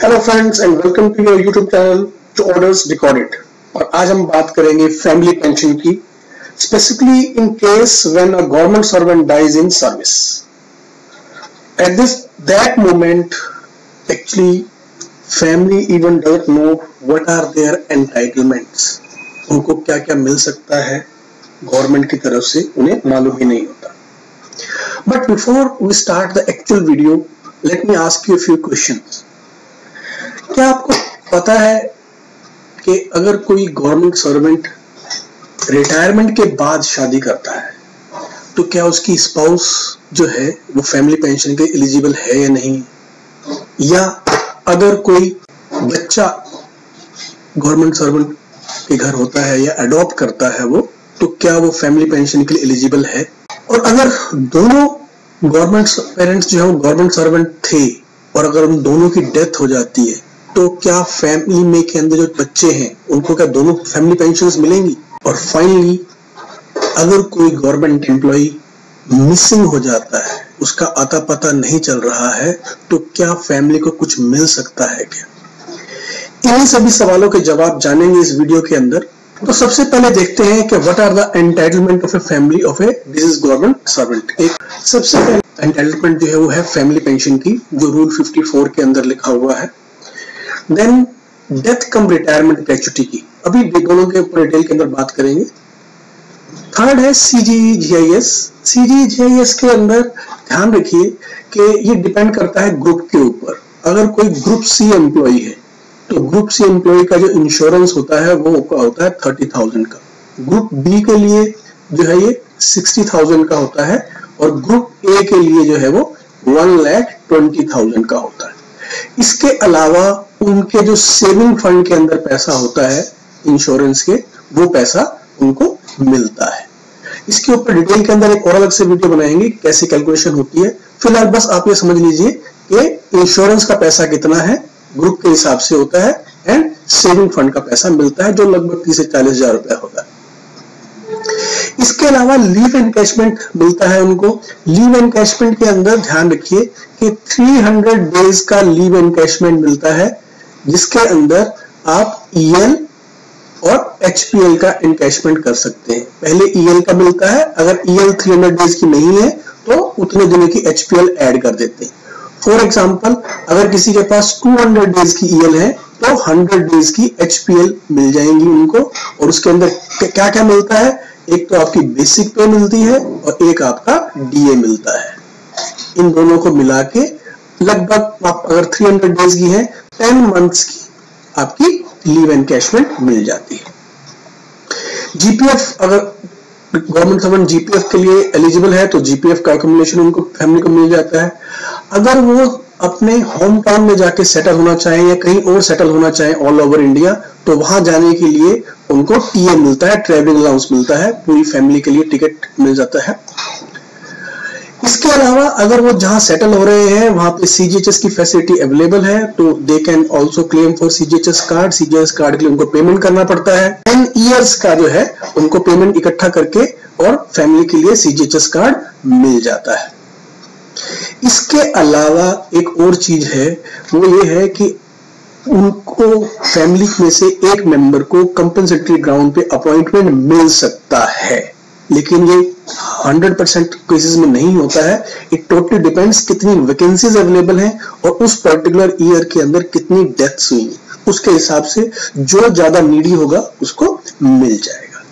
Hello friends and welcome to your YouTube channel to orders recorded. और आज हम बात करेंगे फैमिली पेंशन की, specifically in case when a government servant dies in service. At that moment actually family even doesn't know what are their entitlements. उनको क्या क्या मिल सकता है गवर्नमेंट की तरफ से, उन्हें मालूम ही नहीं होता। But before we start the actual video, let me ask you a few questions। क्या आपको पता है कि अगर कोई गवर्नमेंट सर्वेंट रिटायरमेंट के बाद शादी करता है तो क्या उसकी स्पाउस जो है वो फैमिली पेंशन के एलिजिबल है या नहीं, या अगर कोई बच्चा गवर्नमेंट सर्वेंट के घर होता है या अडॉप्ट करता है वो, तो क्या वो फैमिली पेंशन के लिए एलिजिबल है। और अगर दोनों गवर्नमेंट पेरेंट्स जो है वो गवर्नमेंट सर्वेंट थे और अगर उन दोनों की डेथ हो जाती है तो क्या फैमिली में के अंदर जो बच्चे हैं उनको क्या दोनों फैमिली पेंशन्स मिलेंगी। और फाइनली अगर कोई गवर्नमेंट एम्प्लॉय मिसिंग हो जाता है, उसका आता पता नहीं चल रहा है, तो क्या फैमिली को कुछ मिल सकता है क्या। इन्हीं सभी सवालों के जवाब जानेंगे इस वीडियो के अंदर। तो सबसे पहले देखते हैं कि what are the entitlement of a family of a deceased government servant. एक सबसे पहले एंटाइटलमेंट जो है वो है फैमिली पेंशन की, जो रूल 54 के अंदर लिखा हुआ है। देन डेथ कम रिटायरमेंट ग्रेच्युटी की, अभी दोनों के ऊपर डिटेल के अंदर बात करेंगे। थर्ड है CGE-GIS। CGE-GIS के अंदर ध्यान रखिए कि ये डिपेंड करता है ग्रुप के ऊपर। अगर कोई ग्रुप C एम्प्लॉय है तो ग्रुप C एम्प्लॉय का जो इंश्योरेंस होता है वो होता है 30,000 का। ग्रुप B के लिए जो है ये 60,000 का होता है और ग्रुप A के लिए जो है वो 1,20,000 का होता है। इसके अलावा उनके जो सेविंग फंड के अंदर पैसा होता है इंश्योरेंस के, वो पैसा उनको मिलता है। इसके ऊपर डिटेल के अंदर एक और अलग से वीडियो बनाएंगे कैसे कैलकुलेशन होती है। फिलहाल बस आप ये समझ लीजिए कि इंश्योरेंस का पैसा कितना है, ग्रुप के हिसाब से होता है, एंड सेविंग फंड का पैसा मिलता है जो लगभग 30 से 40 हजार रुपया होता है। इसके अलावा लीव एनकैशमेंट मिलता है उनको। लीव एनकैशमेंट के अंदर ध्यान रखिए कि 300 डेज का लीव एनकैशमेंट मिलता है, जिसके अंदर आप EL और HPL का एनकैशमेंट कर सकते हैं। पहले EL का मिलता है, अगर EL 300 डेज की नहीं है तो उतने दिनों की HPL ऐड कर देते हैं। फॉर एग्जाम्पल, अगर किसी के पास 200 डेज की EL है तो 100 डेज की HPL मिल जाएंगी उनको। और उसके अंदर क्या क्या मिलता है, एक तो आपकी बेसिक पे मिलती है और एक आपका DA मिलता है। इन दोनों को मिला के लगभग आप अगर 300 डेज की है 10 मंथ्स की आपकी लीव एनकैशमेंट मिल जाती है। GPF, अगर गवर्नमेंट सर्वेंट GPF के लिए एलिजिबल है तो GPF का अकोमोडेशन उनको फैमिली को मिल जाता है। अगर वो अपने होम टाउन में जाके सेटल होना चाहे या कहीं और सेटल होना चाहे ऑल ओवर इंडिया, तो वहां जाने के लिए उनको TA मिलता है, ट्रैवलिंग अलाउंस मिलता है, पूरी फैमिली के लिए टिकट मिल जाता है। इसके अलावा अगर वो जहां सेटल हो रहे हैं वहां पे CGHS की फैसिलिटी अवेलेबल है तो they can also claim for CGHS card. CGHS card के लिए उनको पेमेंट करना पड़ता है। 10 ईयर्स का जो है उनको पेमेंट इकट्ठा करके और फैमिली के लिए CGHS कार्ड मिल जाता है। इसके अलावा एक और चीज है, वो ये है कि उनको फैमिली में से एक मेंबर को कंपनसेटरी ग्राउंड पे अपॉइंटमेंट मिल सकता है, लेकिन ये 100% केसेस में नहीं होता है। इट टोटली डिपेंड्स कितनी वैकेंसीज अवेलेबल हैं और उस पर्टिकुलर ईयर के अंदर कितनी डेथ्स हुई हैं, उसके हिसाब से जो ज्यादा नीडी होगा उसको मिल जाएगा।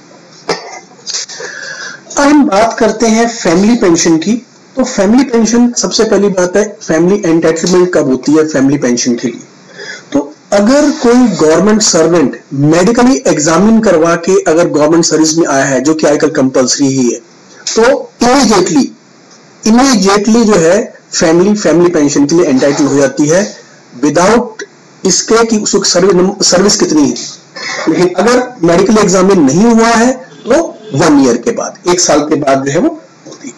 अब हम बात करते हैं फैमिली पेंशन की। तो फैमिली पेंशन, सबसे पहली बात है फैमिली एंटाइटलमेंट कब होती है फैमिली पेंशन के लिए। तो अगर कोई गवर्नमेंट सर्वेंट मेडिकली एग्जामिन करवा के अगर गवर्नमेंट सर्विस में आया है, जो कि आजकल कंपलसरी ही है, तो इमीडिएटली जो है फैमिली पेंशन के लिए एंटाइटल हो जाती है, विदाउट इसके कि सर्विस कितनी है। लेकिन अगर मेडिकल एग्जामिन नहीं हुआ है तो 1 ईयर के बाद, 1 साल के बाद जो है वो होती है।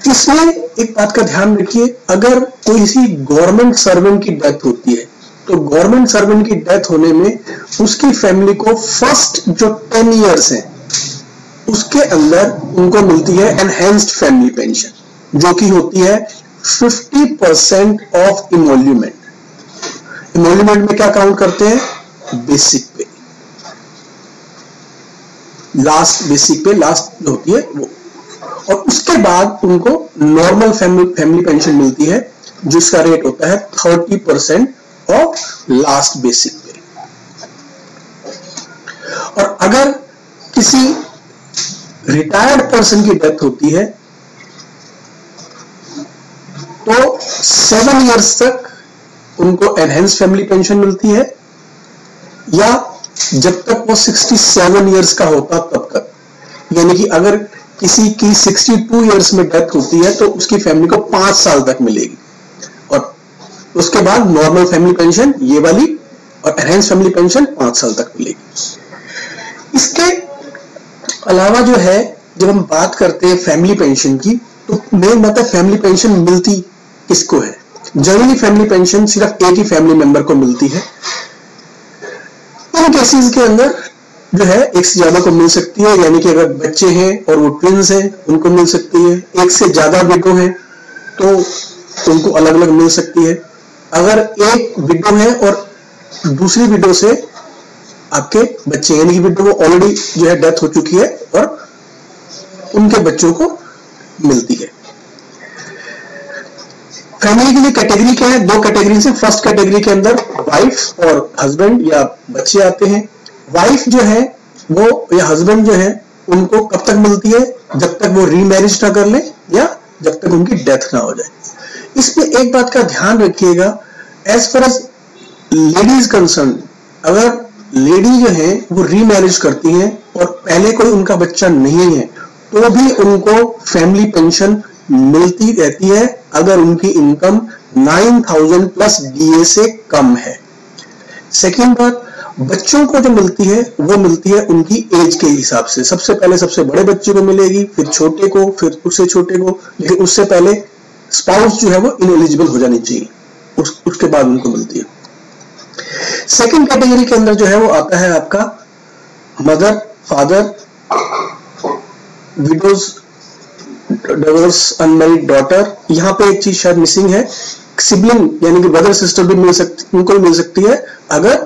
इसमें एक बात का ध्यान रखिए, अगर कोई किसी गवर्नमेंट सर्वेंट की डेथ होती है तो गवर्नमेंट सर्वेंट की डेथ होने में उसकी फैमिली को फर्स्ट जो 10 ईयर्स हैं उसके अंदर उनको मिलती है एनहेंस्ड फैमिली पेंशन, जो कि होती है 50% ऑफ इमोल्यूमेंट। एमोल्यूमेंट में क्या काउंट करते हैं? बेसिक पे, लास्ट बेसिक पे लास्ट जो होती है वो, और उसके बाद उनको नॉर्मल फैमिली पेंशन मिलती है जिसका रेट होता है 30% ऑफ लास्ट बेसिक पे। और अगर किसी रिटायर्ड पर्सन की डेथ होती है तो 7 इयर्स तक उनको एनहेंस फैमिली पेंशन मिलती है, या जब तक वो 67 इयर्स का होता तब तक। यानी कि अगर किसी की 62 इयर्स में डेथ होती है तो उसकी फैमिली को 5 साल तक मिलेगी, और उसके बाद नॉर्मल फैमिली पेंशन ये वाली और एनहेंस फैमिली पेंशन 5 साल तक मिलेगी। इसके अलावा जो है, जब हम बात करते हैं फैमिली पेंशन की, तो मेन बात है फैमिली पेंशन मिलती किसको है। जनरली फैमिली पेंशन सिर्फ एक ही फैमिली मेंबर को मिलती है। इन केसेस के अंदर जो है एक से ज्यादा को मिल सकती है, यानी कि अगर बच्चे हैं और वो ट्विंस हैं उनको मिल सकती है। एक से ज्यादा विडो है तो उनको अलग अलग मिल सकती है। अगर एक विडो है और दूसरी विडो से आपके बच्चे, यानी कि विडो को ऑलरेडी जो है डेथ हो चुकी है और उनके बच्चों को मिलती है। फैमिली के लिए कैटेगरी क्या है? 2 कैटेगरी से। फर्स्ट कैटेगरी के अंदर वाइफ और हस्बैंड या बच्चे आते हैं। वाइफ जो है वो या हस्बैंड जो है उनको कब तक मिलती है? जब तक वो रीमैरिज ना कर ले या जब तक उनकी डेथ ना हो जाए। इसमें एक बात का ध्यान रखिएगा, as far as ladies concern, अगर लेडी जो है वो रीमैरिज करती हैं और पहले कोई उनका बच्चा नहीं है तो भी उनको फैमिली पेंशन मिलती रहती है अगर उनकी इनकम 9,000 प्लस डीए से कम है। सेकेंड बात, बच्चों को जो मिलती है वो मिलती है उनकी एज के हिसाब से। सबसे पहले सबसे बड़े बच्चे को मिलेगी, फिर छोटे को, फिर उससे छोटे को, लेकिन उससे पहले स्पाउस जो है वो इनएलिजिबल हो जानी चाहिए, उसके बाद उनको मिलती है। सेकेंड कैटेगरी के अंदर जो है वो आता है आपका mother, father, widows, divorce, unmarried daughter. यहाँ पे एक चीज शायद मिसिंग है, सिबलिंग यानी कि ब्रदर सिस्टर भी मिल सकती, उनको भी मिल सकती है अगर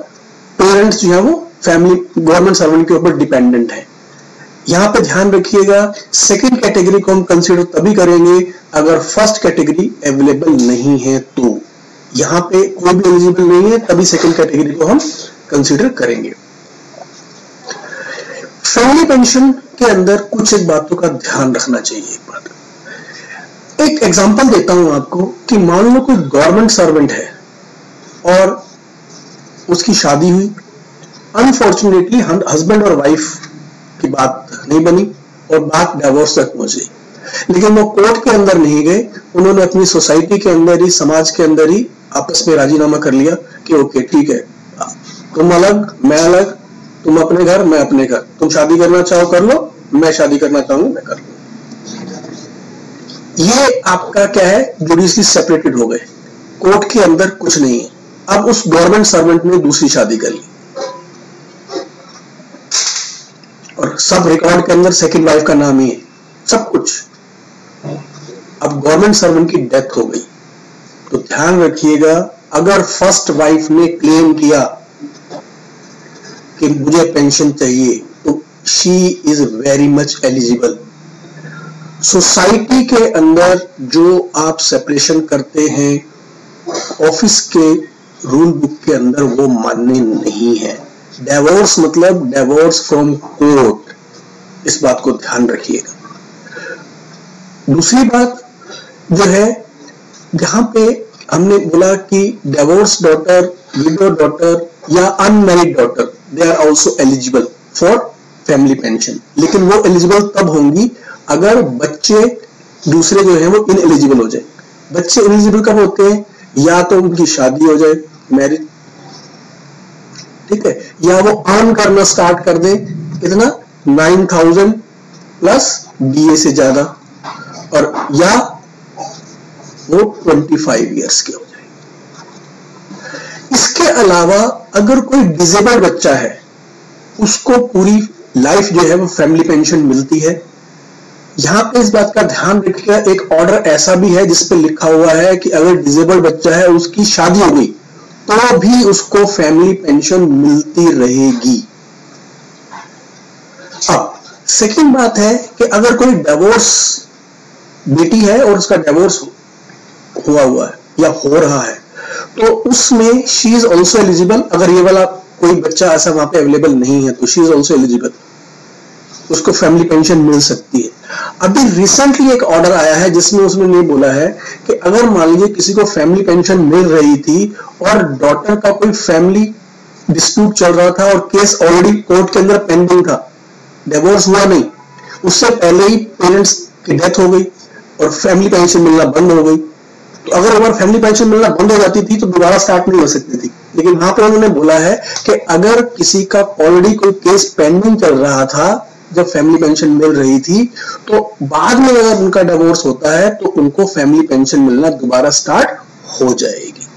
पेरेंट्स जो है वो फैमिली गवर्नमेंट सर्वेंट के ऊपर डिपेंडेंट है। यहाँ पे ध्यान रखिएगा, सेकेंड कैटेगरी को हम कंसीडर तभी करेंगे अगर फर्स्ट कैटेगरी अवेलेबल नहीं है। तो यहाँ पे कोई भी एलिजिबल नहीं है तभी सेकेंड कैटेगरी को हम कंसीडर करेंगे। फैमिली पेंशन के अंदर कुछ एक बातों का ध्यान रखना चाहिए। एक एग्जांपल देता हूं आपको कि मान लो कोई गवर्नमेंट सर्वेंट है और उसकी शादी हुई, अनफॉर्चुनेटली हस्बैंड और वाइफ की बात नहीं बनी और बात डिवोर्स तक पहुंची, लेकिन वो कोर्ट के अंदर नहीं गए, उन्होंने अपनी सोसाइटी के अंदर ही, समाज के अंदर ही आपस में राजीनामा कर लिया कि ओके ठीक है, तुम अलग मैं अलग, तुम अपने घर मैं अपने घर, तुम शादी करना चाहो कर लो, मैं शादी करना चाहूँ मैं कर लूँ। ये आपका क्या है, जुडिशली सेपरेटेड हो गए, कोर्ट के अंदर कुछ नहीं है। अब उस गवर्नमेंट सर्वेंट ने दूसरी शादी कर ली और सब रिकॉर्ड के अंदर सेकंड वाइफ का नाम ही है, सब कुछ। अब गवर्नमेंट सर्वेंट की डेथ हो गई तो ध्यान रखिएगा, अगर फर्स्ट वाइफ ने क्लेम किया कि मुझे पेंशन चाहिए तो she is very much eligible. Society के अंदर जो आप सेपरेशन करते हैं ऑफिस के रूल बुक के अंदर वो मान्य नहीं है। डिवोर्स मतलब डिवोर्स फ्रॉम कोर्ट, इस बात को ध्यान रखिएगा। दूसरी बात जो है, जहां पे हमने बोला कि डिवोर्स डॉटर, विडो डॉटर या unmarried daughter, they are also eligible for family pension, लेकिन वो एलिजिबल तब होंगी अगर बच्चे दूसरे जो है वो इनएलिजिबल हो जाए। बच्चे एलिजिबल कब होते हैं? या तो उनकी शादी हो जाए, मैरिज, ठीक है, या वो अर्न करना स्टार्ट कर दे, कितना 9,000 प्लस डीए से ज्यादा, और या वो 25 इयर्स के हो जाए। इसके अलावा अगर कोई डिसेबल्ड बच्चा है उसको पूरी लाइफ जो है वो फैमिली पेंशन मिलती है। यहां पे इस बात का ध्यान रखिएगा, एक ऑर्डर ऐसा भी है जिसपे लिखा हुआ है कि अगर डिसेबल्ड बच्चा है उसकी शादी हो गई तो भी उसको फैमिली पेंशन मिलती रहेगी। अब सेकंड बात है कि अगर कोई डिवोर्स बेटी है और उसका डिवोर्स हुआ है या हो रहा है, तो उसमें शी इज ऑल्सो एलिजिबल। अगर ये वाला कोई बच्चा ऐसा वहां पे अवेलेबल नहीं है तो शी इज ऑल्सो एलिजिबल, उसको फैमिली पेंशन मिल सकती है। अभी रिसेंटली एक ऑर्डर आया है जिसमें उसने ये बोला है कि अगर मान लीजिए किसी को फैमिली पेंशन मिल रही थी और डॉटर का कोई फैमिली डिस्प्यूट चल रहा था और केस ऑलरेडी कोर्ट के अंदर पेंडिंग था, डिवोर्स हुआ नहीं, उससे पहले ही पेरेंट्स की डेथ हो गई और फैमिली पेंशन मिलना बंद हो गई, तो अगर एक बार फैमिली पेंशन मिलना बंद हो जाती थी तो दोबारा स्टार्ट नहीं हो सकती थी। लेकिन वहां पर उन्होंने बोला है कि अगर किसी का ऑलरेडी कोई केस पेंडिंग चल रहा था जब फैमिली पेंशन मिल रही थी, तो बाद में अगर उनका डिवोर्स होता है तो उनको फैमिली पेंशन मिलना दोबारा स्टार्ट हो जाएगी।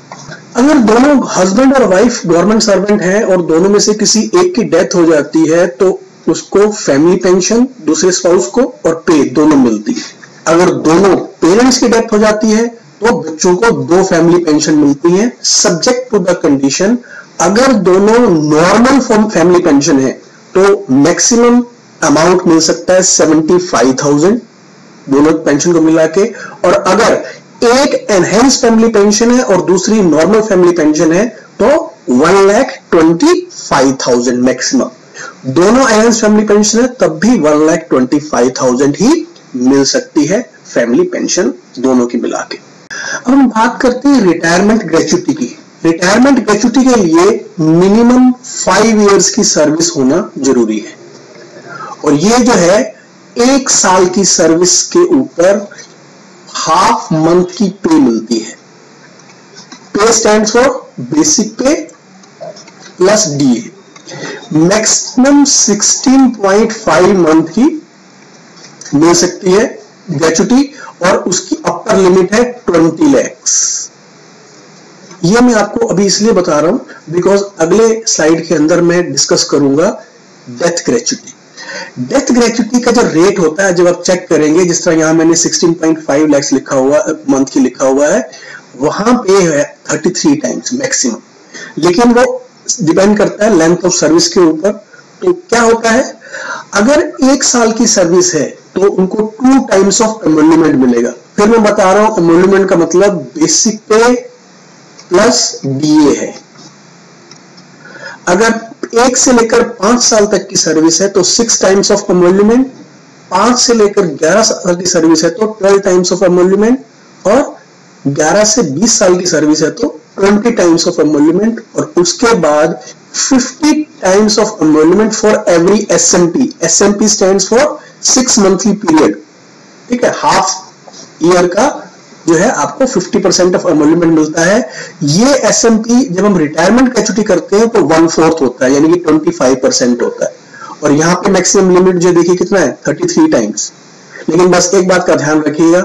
अगर दोनों हस्बैंड और वाइफ गवर्नमेंट सर्वेंट हैं और दोनों में से किसी एक की डेथ हो जाती है तो उसको फैमिली पेंशन दूसरे स्पाउस को और पे दोनों मिलती है। अगर दोनों पेरेंट्स की डेथ हो जाती है तो बच्चों को 2 फैमिली पेंशन मिलती है, सब्जेक्ट टू द कंडीशन अगर दोनों नॉर्मल फैमिली पेंशन है तो मैक्सिमम अमाउंट मिल सकता है 75,000 दोनों पेंशन को मिला के, और अगर एक एनहेंस फैमिली पेंशन है और दूसरी नॉर्मल फैमिली पेंशन है तो 1,25,000 मैक्सिमम। दोनों एनहेंस फैमिली पेंशन है तब भी 1,25,000 ही मिल सकती है फैमिली पेंशन दोनों की मिला के। अब हम बात करते हैं रिटायरमेंट ग्रेच्युटी की। रिटायरमेंट ग्रेच्युटी के लिए मिनिमम 5 इयर्स की सर्विस होना जरूरी है और ये जो है 1 साल की सर्विस के ऊपर हाफ मंथ की पे मिलती है। पे स्टैंड्स फॉर बेसिक पे प्लस डीए। मैक्सिमम 16.5 मंथ की मिल सकती है ग्रेच्युटी और उसकी अपर लिमिट है 20 लाख। ये मैं आपको अभी इसलिए बता रहा हूं बिकॉज अगले स्लाइड के अंदर मैं डिस्कस करूंगा डेथ ग्रेच्युटी। डेथ ग्रेच्युटी का जो रेट होता है जब आप चेक करेंगे, जिस तरह यहां मैंने 16.5 लाख लिखा हुआ मंथ की लिखा हुआ है, वहां पे है 33 टाइम्स मैक्सिमम, लेकिन वो डिपेंड करता है लेंथ ऑफ सर्विस के ऊपर। तो क्या होता है, अगर 1 साल की सर्विस है तो उनको 2 टाइम्स ऑफ एमोल्यूमेंट मिलेगा। फिर मैं बता रहा हूं एमोल्यूमेंट का मतलब बेसिक पे प्लस डीए है। अगर 1 से लेकर 5 साल तक की सर्विस है तो 6 टाइम्स ऑफ एमोल्यूमेंट, 5 से लेकर 11 साल की सर्विस है तो 12 टाइम्स ऑफ एमोल्यूमेंट, और 11 से 20 साल की सर्विस है तो 20 टाइम्स ऑफ एमोल्यूमेंट, और उसके बाद 50 times of emolument for every SMP. SMP stands for 6 monthly period, ठीक है। हाफ ईयर का जो है आपको 50% ऑफ एमोल्यूमेंट मिलता है। ये एसएमपी जब हम रिटायरमेंट ग्रेच्युटी करते हैं तो 1/4 होता है, यानी कि 25% होता है। और यहाँ पे मैक्सिमम लिमिट जो देखिए कितना है, 33 टाइम्स। लेकिन बस एक बात का ध्यान रखिएगा,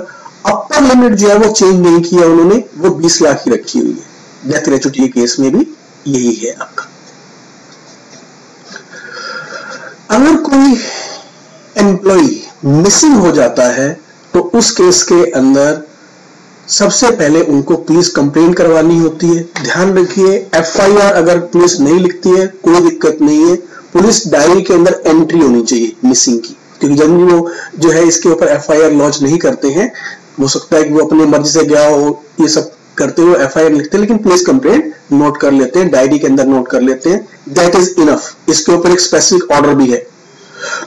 अपर लिमिट जो है वो चेंज नहीं किया उन्होंने, वो 20 लाख ही रखी हुई है। डेथ ग्रेच्युटी के केस में भी यही है आपका। अगर कोई एम्प्लॉय मिसिंग हो जाता है तो उस केस के अंदर सबसे पहले उनको पुलिस कंप्लेंट करवानी होती है। ध्यान रखिए, एफआईआर अगर पुलिस नहीं लिखती है कोई दिक्कत नहीं है, पुलिस डायरी के अंदर एंट्री होनी चाहिए मिसिंग की, क्योंकि जब वो जो है इसके ऊपर एफआईआर लॉन्च नहीं करते हैं, हो सकता है कि वो अपनी मर्जी से गया हो, ये सब करते हुए एफआईआर लिखते हैं, लेकिन पुलिस कंप्लेंट नोट कर लेते हैं, डायरी के अंदर नोट कर लेते हैं, दैट इज इनफ। इसके ऊपर एक स्पेसिफिक ऑर्डर भी है।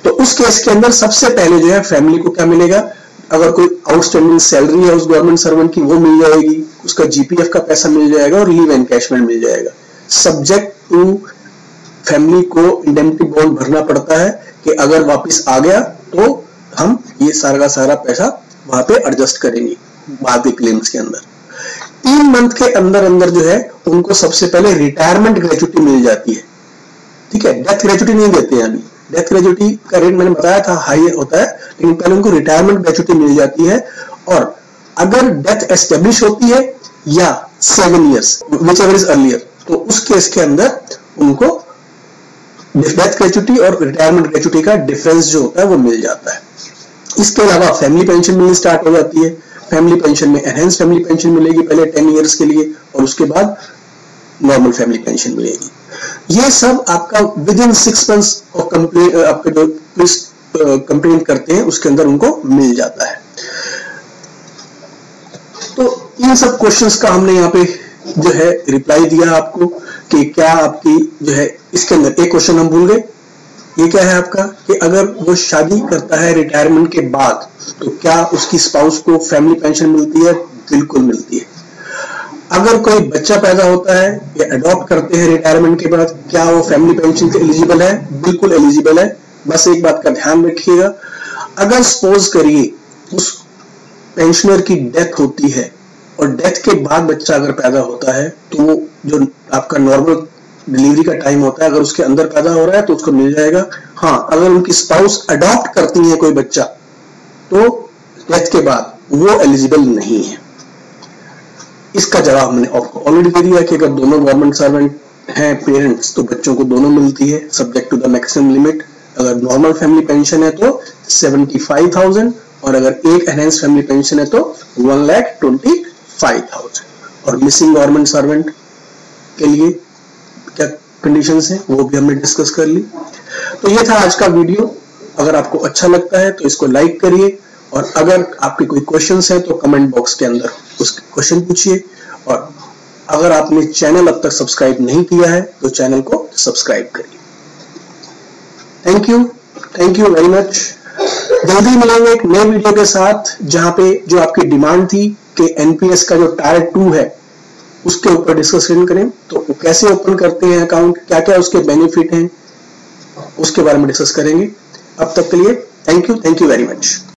तो उस केस के अंदर सबसे पहले जो है फैमिली को क्या मिलेगा, अगर कोई आउटस्टैंडिंग सैलरी है उस गवर्नमेंट सर्वेंट की वो मिल जाएगी, उसका जीपीएफ का पैसा मिल जाएगा और लीव एनकैशमेंट मिल जाएगा। सब्जेक्ट टू फैमिली को इंडेमनिटी बॉन्ड भरना पड़ता है कि अगर वापस आ गया तो हम ये सारा का सारा पैसा वहां पे एडजस्ट करेंगे बाद के क्लेम्स के अंदर। 3 मंथ के अंदर अंदर जो है उनको सबसे पहले रिटायरमेंट ग्रेच्युटी मिल जाती है, ठीक है। डेथ ग्रेच्युटी नहीं देते हैं अभी, डेथ ग्रेच्युटी का रेट मैंने बताया था हाई होता है, लेकिन पहले उनको रिटायरमेंट ग्रेच्युटी मिल जाती है। और अगर डेथ एस्टेब्लिश होती है या 7 years which ever is earlier, तो उस केस के अंदर उनको डेथ ग्रेच्युटी और रिटायरमेंट ग्रेच्युटी का डिफरेंस जो होता है वो मिल जाता है। इसके अलावा फैमिली पेंशन मिलनी स्टार्ट हो जाती है। फैमिली पेंशन में एनहेंस फैमिली पेंशन मिलेगी पहले 10 इयर्स के लिए, और उसके बाद नॉर्मल फैमिली पेंशन मिलेगी। ये सब आपका with in 6 months of complaint, आपके जो कंप्लेंट करते हैं उसके अंदर उनको मिल जाता है। तो इन सब क्वेश्चंस का हमने यहाँ पे जो है रिप्लाई दिया आपको कि क्या आपकी जो है, इसके अंदर एक क्वेश्चन हम भूल गए, ये क्या है आपका कि अगर वो शादी करता है रिटायरमेंट के बाद तो क्या उसकी स्पाउस को फैमिली पेंशन मिलती है? बिल्कुल मिलती है। अगर कोई बच्चा पैदा होता है या अडॉप्ट करते हैं रिटायरमेंट के बाद, क्या वो फैमिली पेंशन के एलिजिबल है? बिल्कुल एलिजिबल है। बस एक बात का ध्यान रखिएगा, अगर सपोज करिए उस पेंशनर की डेथ होती है और डेथ के बाद बच्चा अगर पैदा होता है तो वो जो आपका नॉर्मल डिलीवरी का टाइम होता है, अगर उसके अंदर पैदा हो रहा है तो उसको मिल जाएगा। हाँ, अगर उनकी स्पाउस अडॉप्ट करती है कोई बच्चा तो डेथ के बाद वो एलिजिबल नहीं है। इसका जवाब मैंने आपको ऑलरेडी दे दिया कि अगर दोनों गवर्नमेंट सर्वेंट हैं पेरेंट्स तो बच्चों को दोनों मिलती है subject to the maximum limit. अगर नॉर्मल फैमिली पेंशन है तो 75,000 और अगर एक एनहांस फैमिली पेंशन है तो 1,25,000। और मिसिंग गवर्नमेंट सर्वेंट के लिए क्या कंडीशंस हैं वो भी हमने डिस्कस कर ली। तो ये था आज का वीडियो। अगर आपको अच्छा लगता है तो इसको लाइक करिए और अगर आपके कोई क्वेश्चंस हैं तो कमेंट बॉक्स के अंदर उसके क्वेश्चन पूछिए। और अगर आपने चैनल अब तक सब्सक्राइब नहीं किया है तो चैनल को सब्सक्राइब करिए। Thank you very much. जल्दी मिलेंगे एक नए वीडियो के साथ जहां पे जो आपकी डिमांड थी कि एनपीएस का जो टायर 2 है उसके ऊपर डिस्कशन करें, तो कैसे ओपन करते हैं अकाउंट, क्या क्या उसके बेनिफिट हैं, उसके बारे में डिस्कस करेंगे। अब तक के लिए थैंक यू वेरी मच।